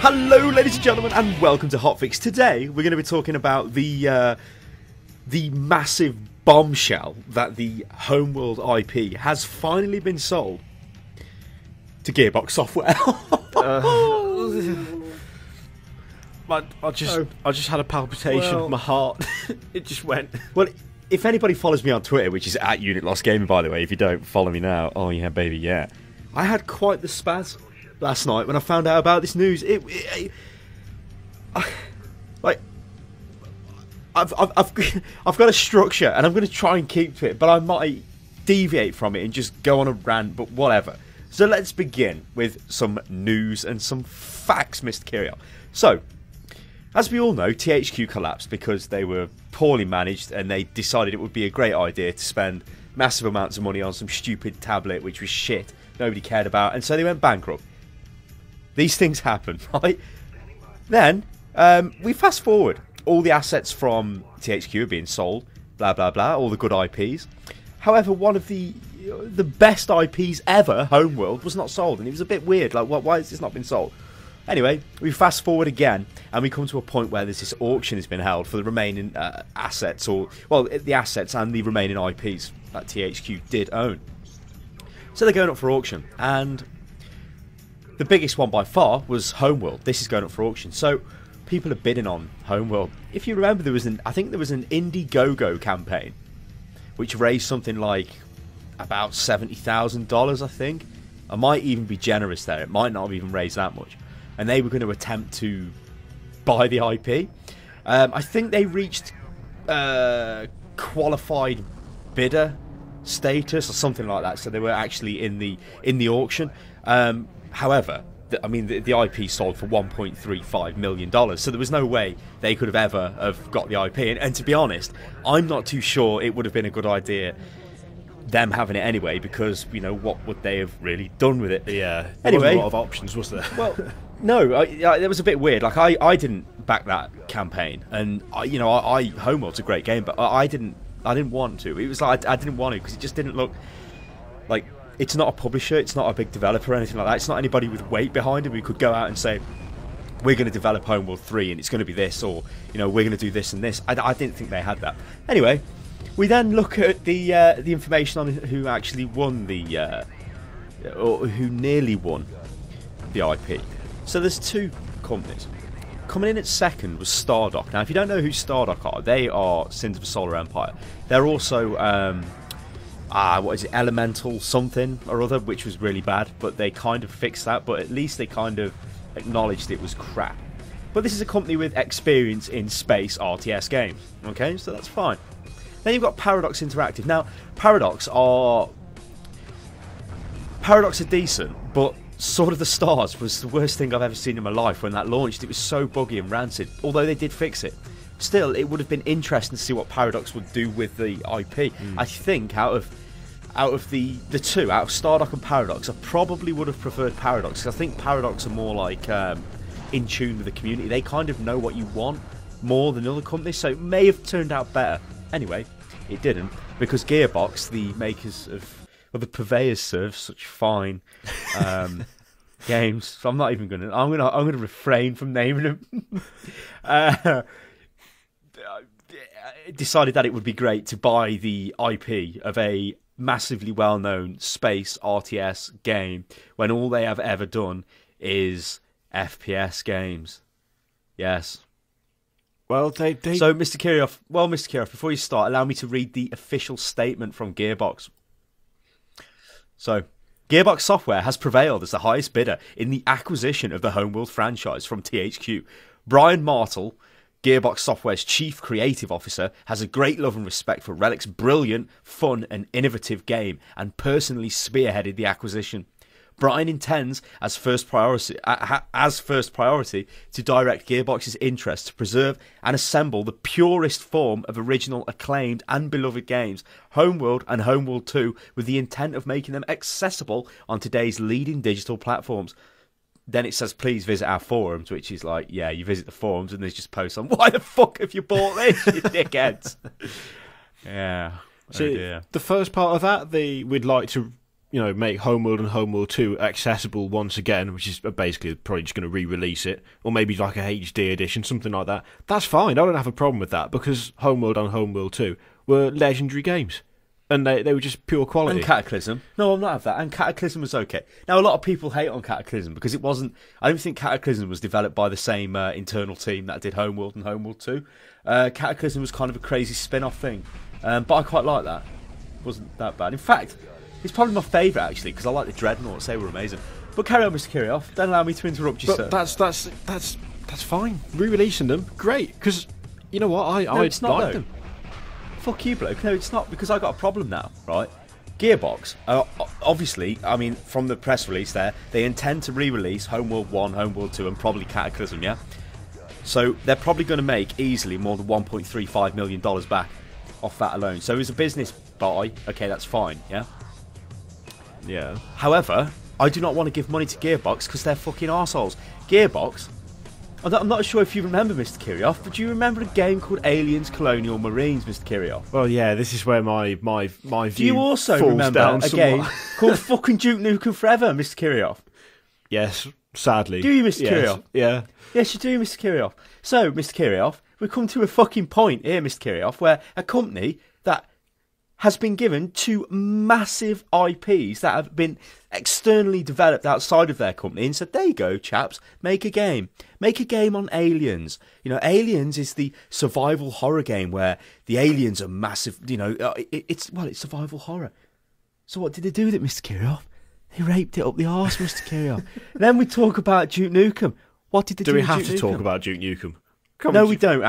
Hello, ladies and gentlemen, and welcome to HOTFIX. Today, we're going to be talking about the massive bombshell that the Homeworld IP has finally been sold to Gearbox Software. I just had a palpitation of my heart. It just went. Well, if anybody follows me on Twitter, which is at Unit Lost Gaming, by the way, if you don't follow me now, oh yeah, baby, yeah. I had quite the spaz last night when I found out about this news. I've got a structure and I'm going to try and keep to it, but I might deviate from it and just go on a rant. But whatever. So let's begin with some news and some facts, Mr. Kirioth. So, as we all know, THQ collapsed because they were poorly managed and they decided it would be a great idea to spend massive amounts of money on some stupid tablet which was shit, nobody cared about, and so they went bankrupt. These things happen, right? Then, we fast forward. All the assets from THQ are being sold, blah, blah, blah, all the good IPs. However, one of the best IPs ever, Homeworld, was not sold, and it was a bit weird. Like, why has this not been sold? Anyway, we fast forward again, and we come to a point where there's this auction has been held for the remaining assets, the assets and the remaining IPs that THQ did own. So they're going up for auction, and the biggest one by far was Homeworld. This is going up for auction. So people are bidding on Homeworld. If you remember, I think there was an Indiegogo campaign which raised something like about $70,000, I think. I might even be generous there. It might not have even raised that much. And they were going to attempt to buy the IP. I think they reached qualified bidder status or something like that. So they were actually in the auction. However, the IP sold for $1.35 million, so there was no way they could have ever have got the IP. And to be honest, I'm not too sure it would have been a good idea them having it anyway, because, you know, what would they have really done with it? Yeah. Anyway, there wasn't a lot of options, was there? Well, no, it was a bit weird. Like, I didn't back that campaign, and Homeworld's a great game, but I didn't want to. It was like I didn't want to because it just didn't look like. It's not a publisher, it's not a big developer or anything like that. It's not anybody with weight behind him who could go out and say, we're going to develop Homeworld 3 and it's going to be this, or, you know, we're going to do this and this. I didn't think they had that. Anyway, we then look at the information on who actually won or who nearly won the IP. So there's two companies. Coming in at second was Stardock. Now, if you don't know who Stardock are, they are Sins of a Solar Empire. They're also what is it, Elemental something or other, which was really bad, but they kind of fixed that, but at least they kind of acknowledged it was crap. But this is a company with experience in space RTS games, okay, so that's fine. Then you've got Paradox Interactive. Now, Paradox are decent, but Sword of the Stars was the worst thing I've ever seen in my life when that launched. It was so buggy and rancid, although they did fix it. Still, it would have been interesting to see what Paradox would do with the IP. I think out of the two, out of Stardock and Paradox, I probably would have preferred Paradox, because I think Paradox are more like in tune with the community. They kind of know what you want more than other companies, so it may have turned out better. Anyway, it didn't, because Gearbox, the makers of, or the purveyors of such fine games, so I'm gonna refrain from naming them. Decided that it would be great to buy the IP of a massively well-known space RTS game when all they have ever done is FPS games. Yes. Well, they... So, Mr. Kirioth, before you start, allow me to read the official statement from Gearbox. So, Gearbox Software has prevailed as the highest bidder in the acquisition of the Homeworld franchise from THQ. Brian Martell, Gearbox Software's Chief Creative Officer, has a great love and respect for Relic's brilliant, fun and innovative game, and personally spearheaded the acquisition. Brian intends as first priority to direct Gearbox's interest to preserve and assemble the purest form of original, acclaimed and beloved games, Homeworld and Homeworld 2, with the intent of making them accessible on today's leading digital platforms. Then it says, please visit our forums, which is like, yeah, you visit the forums and there's just posts on, why the fuck have you bought this, you dickheads? Yeah. So the first part of that, we'd like to, make Homeworld and Homeworld 2 accessible once again, which is basically probably just going to re-release it, or maybe like a HD edition, something like that. That's fine. I don't have a problem with that because Homeworld and Homeworld 2 were legendary games. And they were just pure quality. And Cataclysm. No, I'm not of that. And Cataclysm was okay. Now, a lot of people hate on Cataclysm because it wasn't... I don't think Cataclysm was developed by the same internal team that did Homeworld and Homeworld 2. Cataclysm was kind of a crazy spin-off thing. But I quite like that. It wasn't that bad. In fact, it's probably my favourite, actually, because I like the Dreadnoughts. They were amazing. But carry on, Mr. Kirioth. Don't allow me to interrupt you, sir. That's fine. Re-releasing them, great. Because, you know what, I like them. Fuck you, bloke. No, it's not, because I got a problem now, right? Gearbox, obviously, I mean, from the press release there, they intend to re-release Homeworld 1, Homeworld 2, and probably Cataclysm, yeah? So they're probably going to make easily more than $1.35 million back off that alone. So as a business buy, okay, that's fine, yeah? Yeah. However, I do not want to give money to Gearbox because they're fucking arseholes. Gearbox... I'm not sure if you remember, Mr. Kirioth, but do you remember a game called Aliens Colonial Marines, Mr. Kirioth? Well, yeah, this is where my view Do you also falls remember down a somewhat. game called fucking Duke Nukem Forever, Mr. Kirioth? Yes, sadly. Do you, Mr. Kirioth? Yeah. Yes, you do, Mr. Kirioth. So, Mr. Kirioth, we come to a fucking point here, Mr. Kirioth, where a company that has been given two massive IPs that have been externally developed outside of their company and said, there you go, chaps, make a game. Make a game on Aliens. You know, Aliens is the survival horror game where the aliens are massive, you know, it's survival horror. So what did they do with it, Mr. Kirioth? They raped it up the arse, Mr. Kirioth. Then we talk about Duke Nukem. What did they do we with have Duke to Nukem? talk about Duke Nukem? No, we don't.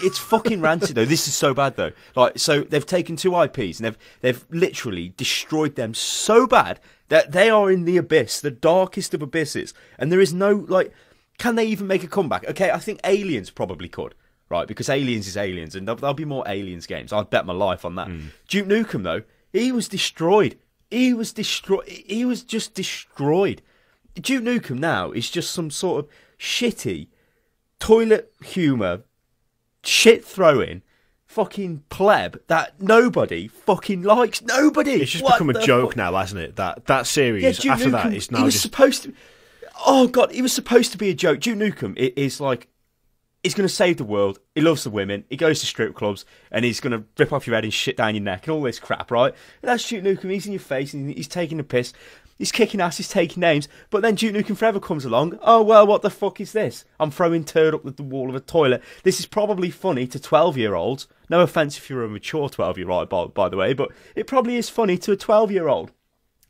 It's fucking rancid, though. This is so bad, though. Like, so they've taken two IPs and they've literally destroyed them so bad that they are in the abyss, the darkest of abysses, and there is no, like, can they even make a comeback? Okay, I think Aliens probably could, right? Because Aliens is Aliens, and there'll be more Aliens games. I'd bet my life on that. Duke Nukem, though, he was destroyed. He was destroyed. He was just destroyed. Duke Nukem now is just some sort of shitty toilet humour, shit throwing, fucking pleb that nobody fucking likes. Nobody. It's just become a joke now, hasn't it? That series after Nukem, that is now he was just supposed to. Oh god, he was supposed to be a joke. Duke Nukem is like, he's going to save the world. He loves the women. He goes to strip clubs and he's going to rip off your head and shit down your neck and all this crap, right? And that's Duke Nukem. He's in your face and he's taking a piss. He's kicking ass, he's taking names, but then Duke Nukem Forever comes along. Oh, well, what the fuck is this? I'm throwing turd up the wall of a toilet. This is probably funny to 12-year-olds. No offence if you're a mature 12-year-old, by the way, but it probably is funny to a 12-year-old.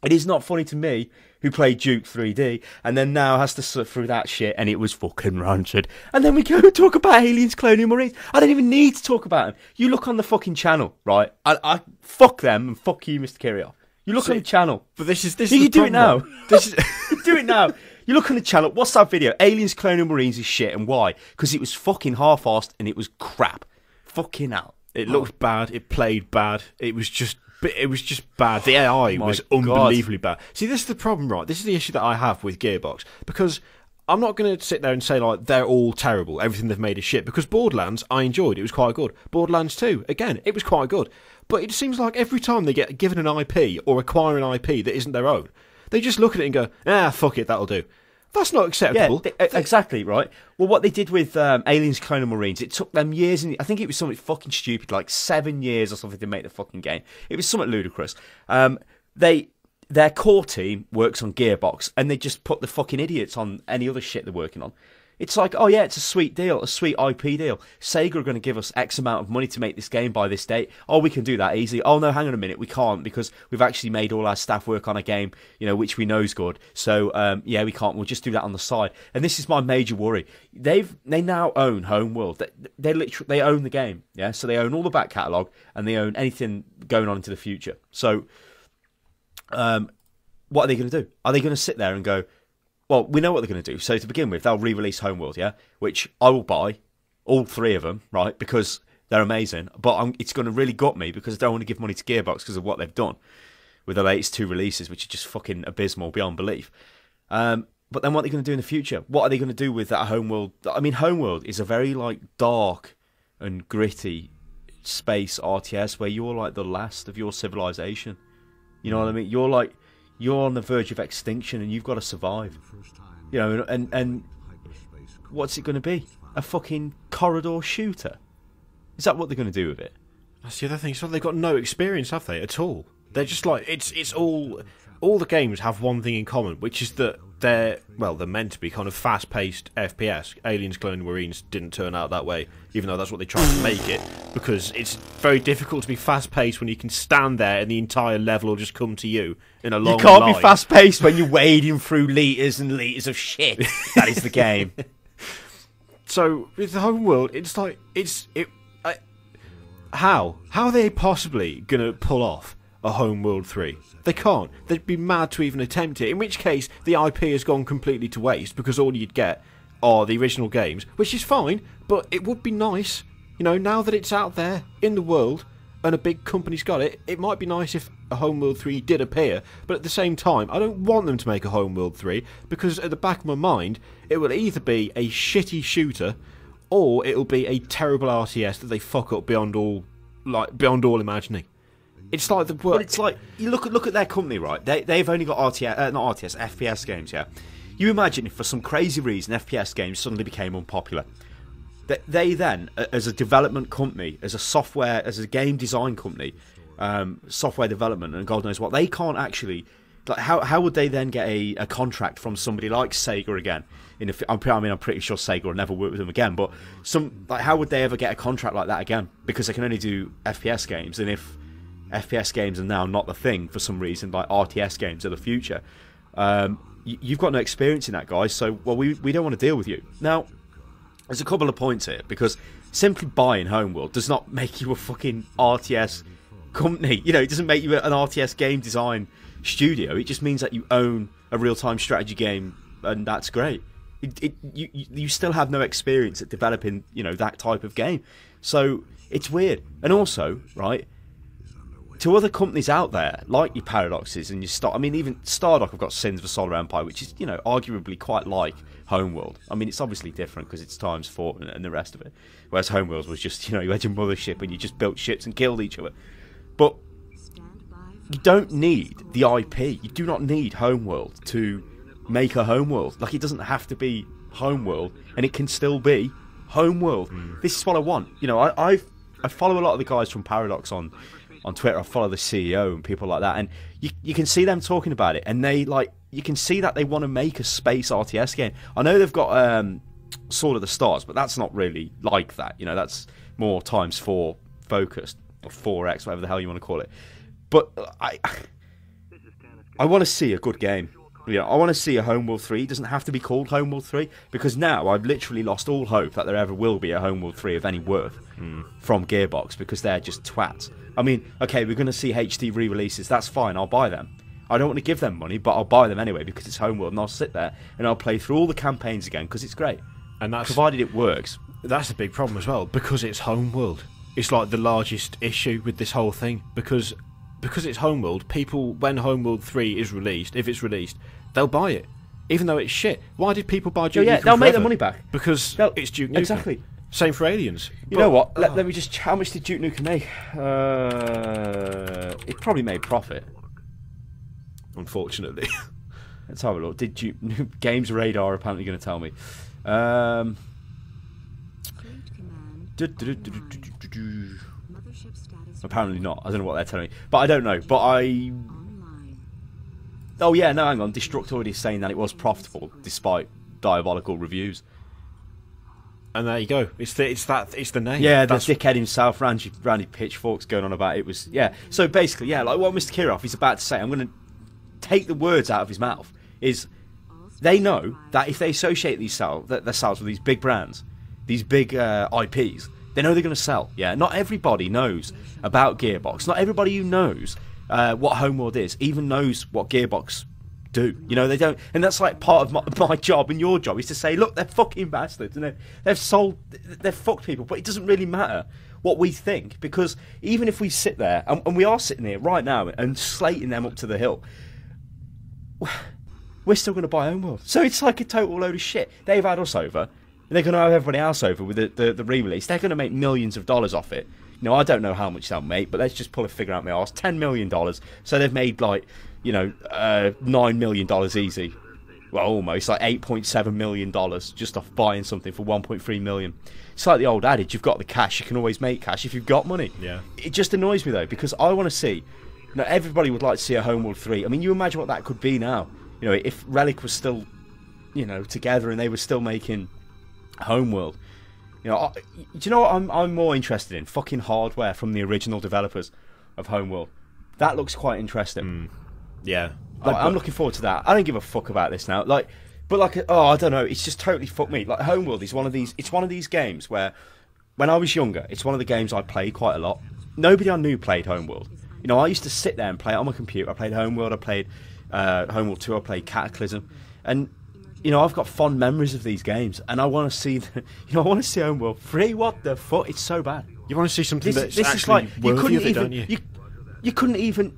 It is not funny to me, who played Duke 3D, and then now has to sit through that shit, and it was fucking rancid. And then we go and talk about Aliens Colonial Marines. I don't even need to talk about them. You look on the fucking channel, right? I fuck them, and fuck you, Mr. Kirioth. You look on the channel. But this is you do it now. This is do it now. You look on the channel. What's that video? Aliens Colonial Marines is shit. And why? Because it was fucking half-assed and it was crap. Fucking hell. It looked bad. It played bad. It was just bad. The AI was unbelievably bad. See, this is the problem, right? This is the issue that I have with Gearbox, because I'm not going to sit there and say, like, they're all terrible. Everything they've made is shit. Because Borderlands, I enjoyed. It was quite good. Borderlands 2, again, it was quite good. But it seems like every time they get given an IP or acquire an IP that isn't their own, they just look at it and go, fuck it, that'll do. That's not acceptable. Yeah, exactly, right? Well, what they did with Aliens Colonial Marines, it took them years, and I think it was something fucking stupid, like 7 years or something to make the fucking game. It was something ludicrous. Their core team works on Gearbox, and they just put the fucking idiots on any other shit they're working on. It's like, oh yeah, it's a sweet deal, a sweet IP deal. Sega are going to give us X amount of money to make this game by this date. Oh, we can do that easily. Oh no, hang on a minute, we can't, because we've actually made all our staff work on a game, you know, which we know is good. So yeah, we can't. We'll just do that on the side. And this is my major worry. They now own Homeworld. They literally they own the game. Yeah, so they own all the back catalogue and they own anything going on into the future. So, what are they going to do? Are they going to sit there and go, well, we know what they're going to do. So to begin with, they'll re-release Homeworld, yeah? Which I will buy, all three of them, right? Because they're amazing. But it's going to really gut me because I don't want to give money to Gearbox because of what they've done with the latest two releases, which are just fucking abysmal beyond belief. But then what are they going to do in the future? What are they going to do with that Homeworld? I mean, Homeworld is a very, like, dark and gritty space RTS where you're, like, the last of your civilization. You know what I mean? You're, like... you're on the verge of extinction and you've got to survive. You know, and what's it going to be? A fucking corridor shooter? Is that what they're going to do with it? That's the other thing. So they've got no experience, have they, at all? They're just like, it's all the games have one thing in common, which is that they're meant to be kind of fast-paced FPS. Aliens Clone Marines didn't turn out that way, even though that's what they tried to make it, because it's very difficult to be fast-paced when you can stand there and the entire level will just come to you in a long line. You can't be fast-paced when you're wading through litres and litres of shit. That is the game. So, with the Homeworld, it's like, how are they possibly going to pull off a Homeworld 3? They can't. They'd be mad to even attempt it, in which case the IP has gone completely to waste, because all you'd get are the original games, which is fine, but it would be nice, you know, now that it's out there in the world and a big company's got it, it might be nice if a Homeworld 3 did appear, but at the same time, I don't want them to make a Homeworld 3, because at the back of my mind, it will either be a shitty shooter, or it'll be a terrible RTS that they fuck up beyond all imagining. It's like But it's like, you look at their company, right? They've only got FPS games, yeah. You imagine if for some crazy reason FPS games suddenly became unpopular. They then, as a development company, as a game design company, software development and God knows what, they can't actually, like, how would they then get a contract from somebody like Sega again? I'm pretty sure Sega will never work with them again, but how would they ever get a contract like that again? Because they can only do FPS games, and if FPS games are now not the thing for some reason, like RTS games are the future, you've got no experience in that, guys, so, well, we don't want to deal with you. Now, there's a couple of points here, because simply buying Homeworld does not make you a fucking RTS company. You know, it doesn't make you an RTS game design studio. It just means that you own a real-time strategy game, and that's great. You still have no experience at developing, you know, that type of game. So, it's weird. And also, right, to other companies out there, like your Paradoxes and your even Stardock have got Sins for Solar Empire, which is, you know, arguably quite like Homeworld. I mean, it's obviously different because it's times 4 and the rest of it. Whereas Homeworld was just, you know, you had your mothership and you just built ships and killed each other. But you don't need the IP. You do not need Homeworld to make a Homeworld. Like, it doesn't have to be Homeworld, and it can still be Homeworld. This is what I want. You know, I follow a lot of the guys from Paradox on Twitter. I follow the CEO and people like that, and you can see them talking about it, and you can see that they want to make a space RTS game. I know they've got Sword of the Stars, but that's not really like that. You know, that's more times 4 focused, or 4X, whatever the hell you want to call it. But I want to see a good game. You know, I want to see a Homeworld 3. It doesn't have to be called Homeworld 3, because now I've literally lost all hope that there ever will be a Homeworld 3 of any worth from Gearbox, because they're just twats. I mean, okay, we're going to see HD re-releases. That's fine. I'll buy them. I don't want to give them money, but I'll buy them anyway because it's Homeworld, and I'll sit there and I'll play through all the campaigns again because it's great. And that's provided it works. That's a big problem as well, because it's Homeworld. It's like the largest issue with this whole thing, because it's Homeworld, people, when Homeworld 3 is released, if it's released, they'll buy it, even though it's shit. Why did people buy Duke Nukem? Yeah, they'll make their money back. Because it's Duke Nukem. Exactly. Same for Aliens. You know what? Let me just... How much did Duke Nukem make? It probably made profit. Unfortunately. Let's have a look. Did Duke Games Radar apparently going to tell me? Apparently not. I don't know what they're telling me. But I don't know. But I... Oh yeah, no, hang on. Destructoid is saying that it was profitable despite diabolical reviews. And there you go. It's the name. Yeah, the dickhead himself, Randy Pitchfork's going on about it. Was So basically, yeah, like what Mr. Kirioth is about to say, I'm going to take the words out of his mouth. Is they know that if they associate themselves with these big brands, these big IPs, they know they're going to sell. Yeah, not everybody knows about Gearbox. Not everybody who knows what Homeworld is even knows what Gearbox do. You know, they don't, and that's like part of my job and your job is to say, look, they're fucking bastards, and they've fucked people, but it doesn't really matter what we think, because even if we sit there, and we are sitting here right now and slating them up to the hill, we're still going to buy Homeworld. So it's like a total load of shit. They've had us over, and they're going to have everybody else over with the re-release. They're going to make millions of dollars off it. You know, I don't know how much they'll make, but let's just pull a figure out my arse. $10 million. So they've made, like, $9 million easy. Well, almost like $8.7 million just off buying something for $1.3 million. It's like the old adage: you've got the cash, you can always make cash if you've got money. Yeah. It just annoys me though, because I want to see. Everybody would like to see a Homeworld 3. I mean, you imagine what that could be now. If Relic was still, together and they were still making Homeworld. Do you know what I'm more interested in? Fucking hardware from the original developers of Homeworld. That looks quite interesting. Yeah. I'm looking forward to that. I don't give a fuck about this now. I don't know. It's just totally fucked me. Like, Homeworld is one of these. It's one of these games where, when I was younger, it's one of the games I played quite a lot. Nobody I knew played Homeworld. I used to sit there and play it on my computer. I played Homeworld. I played Homeworld 2. I played Cataclysm, and I've got fond memories of these games. And I want to see, I want to see Homeworld 3. What the fuck? It's so bad. You want to see something that's this actually is like, worthy of it, don't you? You couldn't even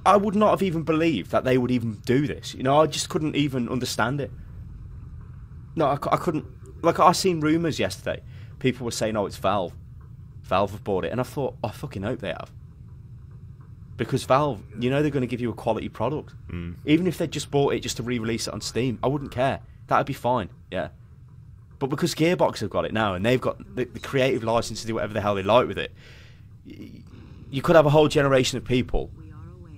I would not have even believed that they would even do this. I just couldn't even understand it. No, I couldn't. Like, I seen rumours yesterday. People were saying, "Oh, it's Valve. Valve have bought it," and I thought, I fucking hope they have. Because Valve, they're going to give you a quality product. Even if they just bought it just to re-release it on Steam, I wouldn't care. That'd be fine, yeah. But because Gearbox have got it now, and they've got the creative license to do whatever the hell they like with it, you could have a whole generation of people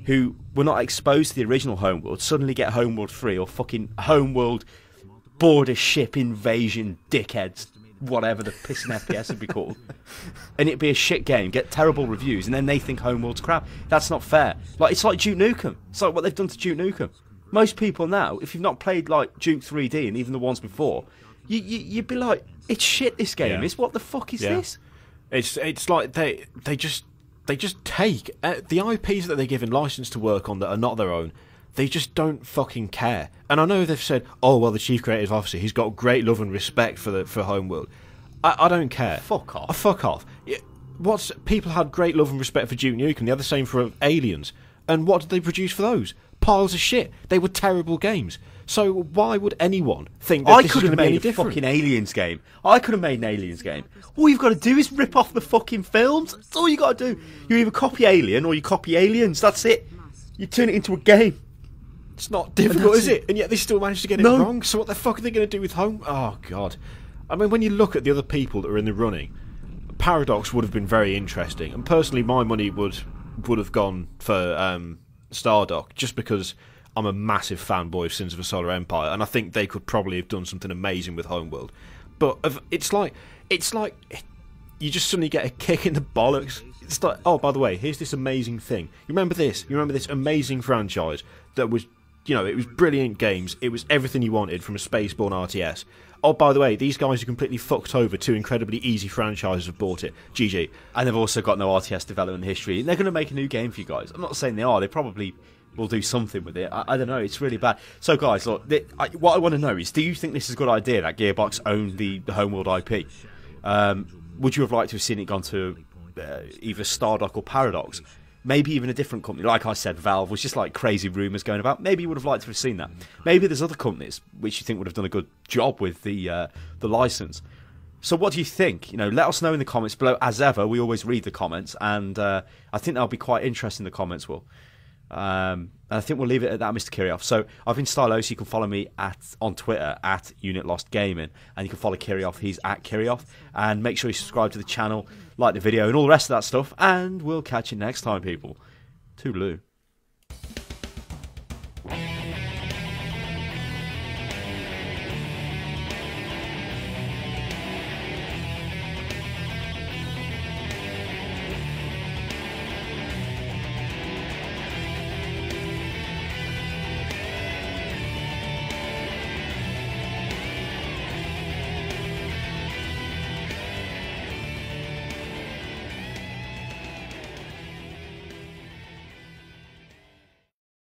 who were not exposed to the original Homeworld suddenly get Homeworld 3 or fucking Homeworld border ship invasion dickheads, whatever the pissing FPS would be called, and it'd be a shit game, get terrible reviews, and then they think Homeworld's crap. That's not fair. It's like Duke Nukem. It's like what they've done to Duke Nukem. Most people now, if you've not played like Duke 3D and even the ones before, you'd be like, it's shit, this game is. What the fuck is this? It's like they just take the IPs that they're given license to work on that are not their own. They just don't fucking care. And I know they've said, "Oh well, the chief creative officer, he's got great love and respect for Homeworld." I don't care. Fuck off. Fuck off. People had great love and respect for Duke Nukem. They had the same for Aliens. And what did they produce for those? Piles of shit. They were terrible games. So why would anyone think that this is going to be any different? Fucking Aliens game. I could have made an Aliens game. All you've got to do is rip off the fucking films. That's all you got to do. You either copy Alien or you copy Aliens. That's it. You turn it into a game. It's not difficult, is it? And yet they still managed to get it wrong. So what the fuck are they going to do with Home? Oh, God. I mean, when you look at the other people that are in the running, Paradox would have been very interesting. And personally, my money would have gone for Stardock, just because I'm a massive fanboy of Sins of a Solar Empire, and I think they could probably have done something amazing with Homeworld. But it's like you just suddenly get a kick in the bollocks. It's like, oh, by the way, here's this amazing thing. You remember this? You remember this amazing franchise that was, it was brilliant games. It was everything you wanted from a Spaceborne RTS. Oh, by the way, these guys are completely fucked over. Two incredibly easy franchises have bought it. GG. And they've also got no RTS development history. They're going to make a new game for you guys. I'm not saying they are. They probably will do something with it. I don't know. It's really bad. So, guys, look, what I want to know is, do you think this is a good idea that Gearbox owned the Homeworld IP? Would you have liked to have seen it gone to either Stardock or Paradox? Maybe even a different company. Like I said, Valve was just like crazy rumours going about. Maybe you would have liked to have seen that. Maybe there's other companies which you think would have done a good job with the license. So what do you think? Let us know in the comments below. As ever, we always read the comments, and I think that'll be quite interesting, the comments will. And I think we'll leave it at that, Mr. Kirioth. So I've been Stylosa. You can follow me on Twitter at UnitLostGaming, and you can follow Kirioth. He's at Kirioth. And make sure you subscribe to the channel, like the video, and all the rest of that stuff. And we'll catch you next time, people. Toodaloo.